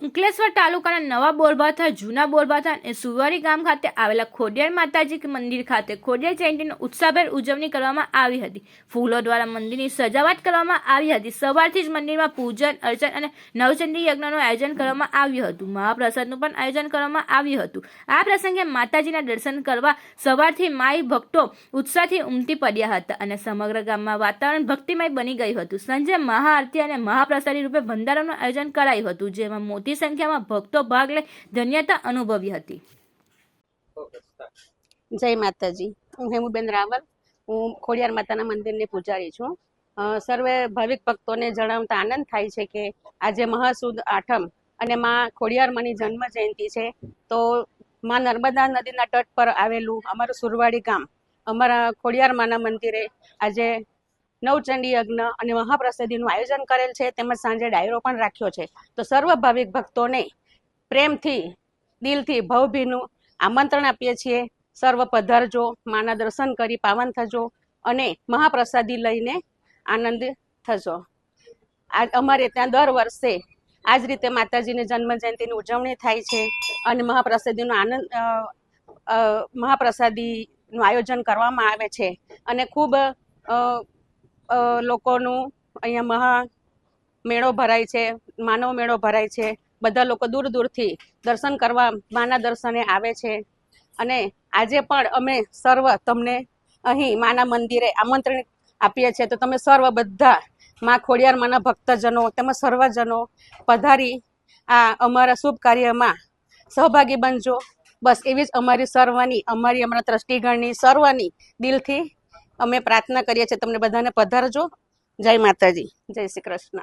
અંકલેશ્વર તાલુકાના નવા બોરભાઠા, જૂના બોરભાઠા અને સુવારી ગામ ખાતે આવેલા ખોડિયાર માતાજી મંદિર ખાતે ખોડિયાર જયંતીની ઉત્સાહભેર ઉજવણી કરવામાં આવી હતી। ફૂલો દ્વારા મંદિરની સજાવટ કરવામાં આવી હતી। સવારથી જ મંદિરમાં પૂજન અર્ચન અને નવચંડી યજ્ઞનું આયોજન કરવામાં આવ્યું હતું। મહાપ્રસાદનું પણ આયોજન કરવામાં આવ્યું હતું। આ પ્રસંગે માતાજીના દર્શન કરવા સવારથી માઈ ભક્તો ઉત્સાહથી ઉમટી પડ્યા હતા અને સમગ્ર ગામમાં વાતાવરણ ભક્તિમય બની ગયું હતું। સાંજે મહાઆરતી અને મહાપ્રસાદી રૂપે ભંડારાનું આયોજન કરાયું હતું, જેમાં મોટી સંખ્યામાં ભક્તો ભાગ લઈ ધન્યતા અનુભવી હતી। જય માતાજી। હું હેમુબેન રાવલ, હું ખોડિયાર માતાના મંદિરની પૂજારી છું। સર્વે ભાવિક ભક્તોને જણાવતા આનંદ થાય છે કે આજે મહાસુદ આઠમ અને માં ખોડિયારમાંની જન્મ જયંતિ છે। તો માં નર્મદા નદીના તટ પર આવેલું અમારું સુરવાડી ગામ અમારા ખોડિયાર માના મંદિરે આજે નવચંડી યજ્ઞ અને મહાપ્રસાદીનું આયોજન કરેલ છે, તેમજ સાંજે ડાયરો પણ રાખ્યો છે। તો સર્વ ભાવિક ભક્તોને પ્રેમથી દિલથી ભાવભીનું આમંત્રણ આપીએ છીએ। સર્વ પધારજો, માના દર્શન કરી પાવન થજો અને મહાપ્રસાદી લઈને આનંદ થજો। આ અમારે ત્યાં દર વર્ષે આ જ રીતે માતાજીની જન્મ જયંતિની ઉજવણી થાય છે અને મહાપ્રસાદીનું આયોજન કરવામાં આવે છે અને ખૂબ લોકોનું અહીંયા મેળો ભરાય છે, માનવ મેળો ભરાય છે। બધા લોકો દૂર દૂરથી દર્શન કરવા માના દર્શને આવે છે અને આજે પણ અમે સર્વ તમને અહીં માના મંદિરે આમંત્રણ આપીએ છીએ। તો તમે સર્વ બધા માં ખોડિયાર માના ભક્તજનો તેમજ સર્વજનો પધારી આ અમારા શુભ કાર્યમાં સહભાગી બનજો। બસ એવી જ અમારી અમારા ટ્રસ્ટીગણની સર્વની દિલથી અમે પ્રાર્થના કરીએ છીએ। તમને બધાને પધારજો। જય માતાજી, જય શ્રી કૃષ્ણ।